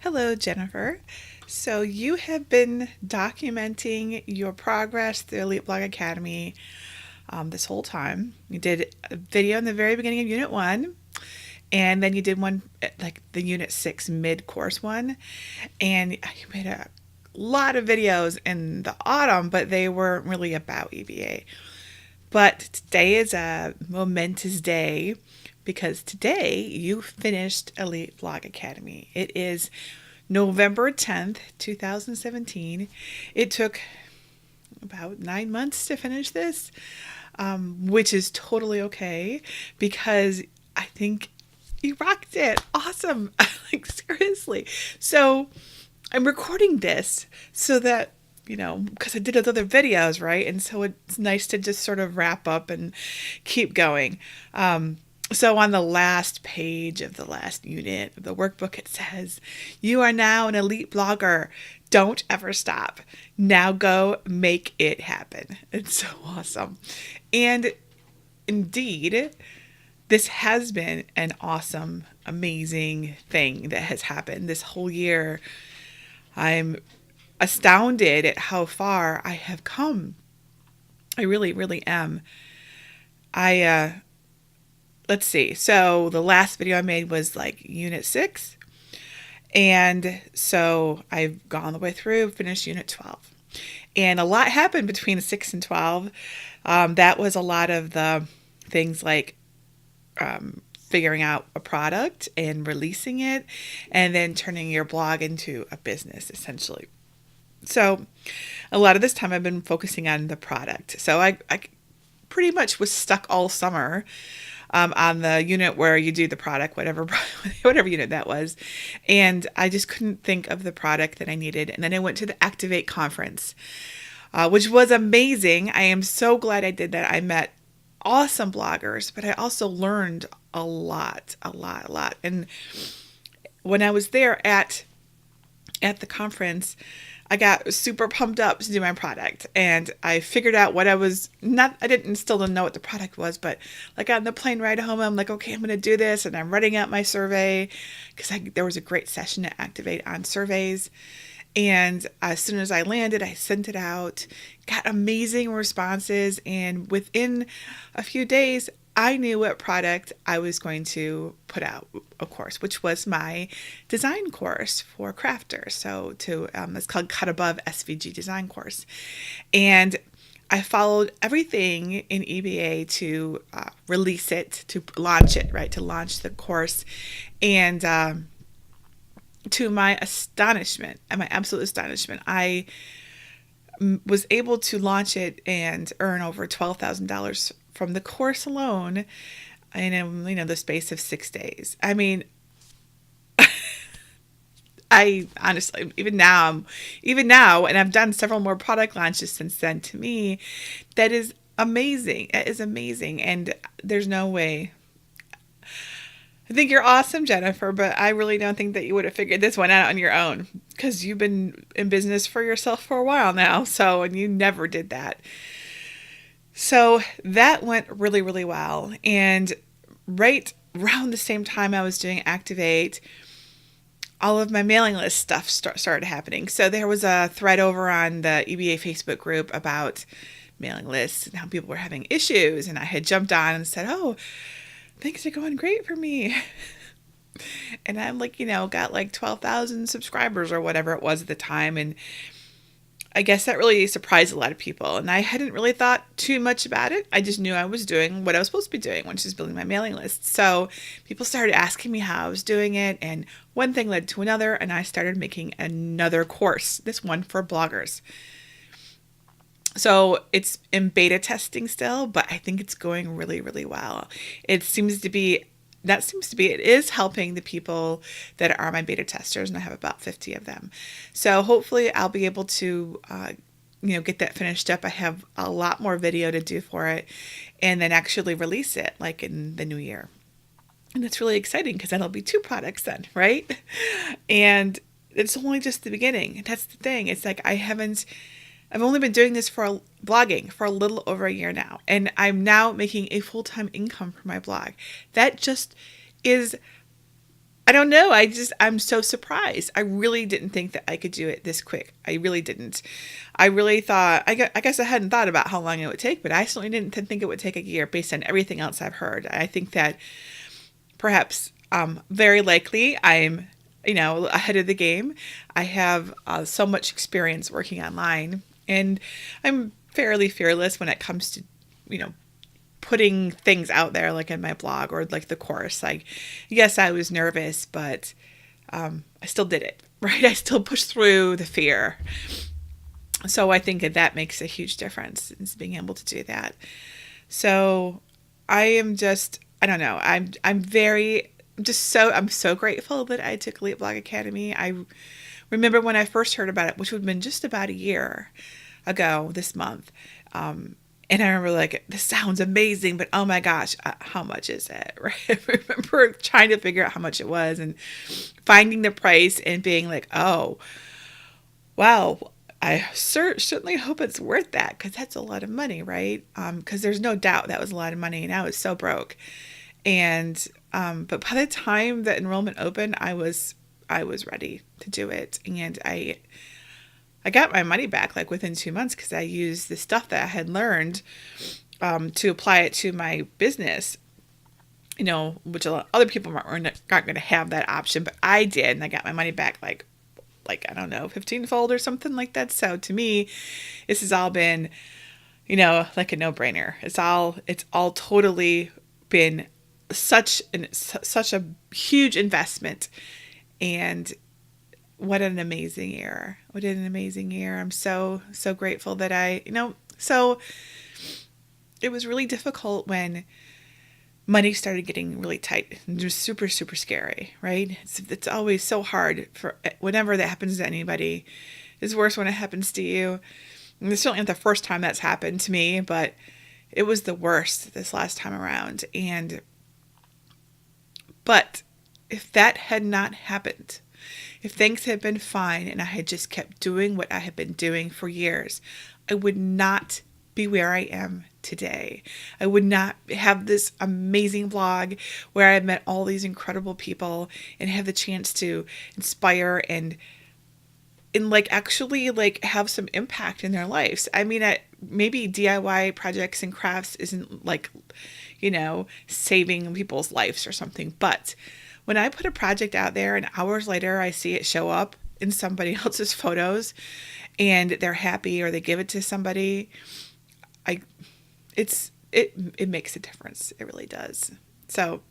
Hello, Jennifer. So you have been documenting your progress through Elite Blog Academy this whole time. You did a video in the very beginning of Unit 1, and then you did one like the Unit 6 mid-course one, and you made a lot of videos in the autumn, but they weren't really about EBA. But today is a momentous day because today you finished Elite Blog Academy. It is November 10th, 2017. It took about 9 months to finish this, which is totally okay because I think you rocked it. Awesome. Like, seriously. So I'm recording this so that, because I did other videos, right? And so it's nice to just sort of wrap up and keep going. So on the last page of the last unit of the workbook, it says, "You are now an elite blogger. Don't ever stop. Now go make it happen." It's so awesome. And indeed, this has been an awesome, amazing thing that has happened this whole year. I'm astounded at how far I have come. I really, really am. Let's see. So the last video I made was like Unit 6. And so I've gone the way through, finished Unit 12. And a lot happened between 6 and 12. That was a lot of the things like figuring out a product and releasing it, and then turning your blog into a business, essentially. So a lot of this time I've been focusing on the product. So I pretty much was stuck all summer on the unit where you do the product, whatever unit that was. And I just couldn't think of the product that I needed. And then I went to the Activate conference, which was amazing. I am so glad I did that. I met awesome bloggers, but I also learned a lot. And when I was there at the conference, I got super pumped up to do my product, and I figured out what I still didn't know what the product was, but like on the plane ride home, I'm like, okay, I'm going to do this. And I'm writing out my survey because there was a great session to Activate on surveys. And as soon as I landed, I sent it out, got amazing responses. And within a few days, I knew what product I was going to put out, of course, which was my design course for crafters. So it's called Cut Above SVG Design Course. And I followed everything in EBA to release it, to launch it, right, to launch the course. And to my astonishment, and my absolute astonishment, I was able to launch it and earn over $12,000 from the course alone in the space of 6 days. I mean, I honestly, even now, and I've done several more product launches since then, to me, that is amazing. It is amazing. And there's no way. I think you're awesome, Jennifer, but I really don't think that you would have figured this one out on your own, because you've been in business for yourself for a while now. And you never did that. So that went really, really well. And right around the same time I was doing Activate, all of my mailing list stuff started happening. So there was a thread over on the EBA Facebook group about mailing lists and how people were having issues. And I had jumped on and said, "Oh, things are going great for me." And I'm like, got like 12,000 subscribers or whatever it was at the time. And I guess that really surprised a lot of people. And I hadn't really thought too much about it. I just knew I was doing what I was supposed to be doing, which is building my mailing list. So people started asking me how I was doing it. And one thing led to another. And I started making another course, this one for bloggers. So it's in beta testing still, but I think it's going really, really well. It is helping the people that are my beta testers, and I have about 50 of them. So hopefully I'll be able to, get that finished up. I have a lot more video to do for it, and then actually release it like in the new year. And that's really exciting because that'll be 2 products then, right? And it's only just the beginning. That's the thing. It's like I've only been doing this for blogging for a little over a year now, and I'm now making a full-time income from my blog. That just is I don't know. I'm so surprised. I really didn't think that I could do it this quick. I really didn't. I really thought, I guess I hadn't thought about how long it would take, but I certainly didn't think it would take a year based on everything else I've heard. I think that perhaps, very likely I'm, ahead of the game. I have so much experience working online, and I'm fairly fearless when it comes to, putting things out there, like in my blog or like the course. Like, yes, I was nervous, but I still did it, right? I still pushed through the fear. So I think that makes a huge difference, is being able to do that. So I am just, I don't know. I'm so grateful that I took Elite Blog Academy. I remember when I first heard about it, which would have been just about a year ago this month. And I remember like, this sounds amazing, but oh my gosh, how much is it? Right? I remember trying to figure out how much it was and finding the price and being like, oh, wow, I certainly hope it's worth that, because that's a lot of money, right? Because there's no doubt that was a lot of money, and I was so broke. And but by the time the enrollment opened, I was ready to do it, and I got my money back like within 2 months, because I used the stuff that I had learned to apply it to my business, which a lot of other people are not going to have that option, but I did, and I got my money back like I don't know, 15-fold or something like that. So to me, this has all been, like a no-brainer. It's all totally been such a huge investment, and what an amazing year. What an amazing year. I'm so grateful that so it was really difficult when money started getting really tight, and just super, super scary, right? It's always so hard for whenever that happens to anybody. It's worse when it happens to you. And it's certainly not the first time that's happened to me, but it was the worst this last time around. But if that had not happened, if things had been fine and I had just kept doing what I had been doing for years, I would not be where I am today. I would not have this amazing blog where I met all these incredible people and have the chance to inspire and actually have some impact in their lives. I mean, maybe DIY projects and crafts isn't saving people's lives or something, but when I put a project out there and hours later I see it show up in somebody else's photos and they're happy, or they give it to somebody, it makes a difference. It really does. So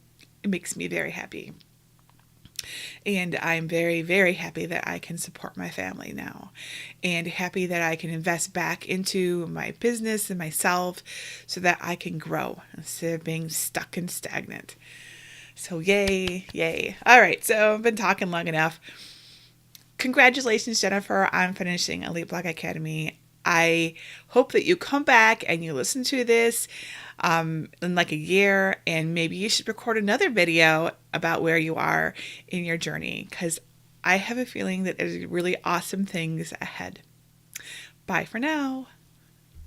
it makes me very happy. And I'm very, very happy that I can support my family now, and happy that I can invest back into my business and myself so that I can grow instead of being stuck and stagnant. So yay, yay. All right, so I've been talking long enough. Congratulations, Jennifer, on finishing Elite Blog Academy. I hope that you come back and you listen to this in like a year, and maybe you should record another video about where you are in your journey, because I have a feeling that there's really awesome things ahead. Bye for now.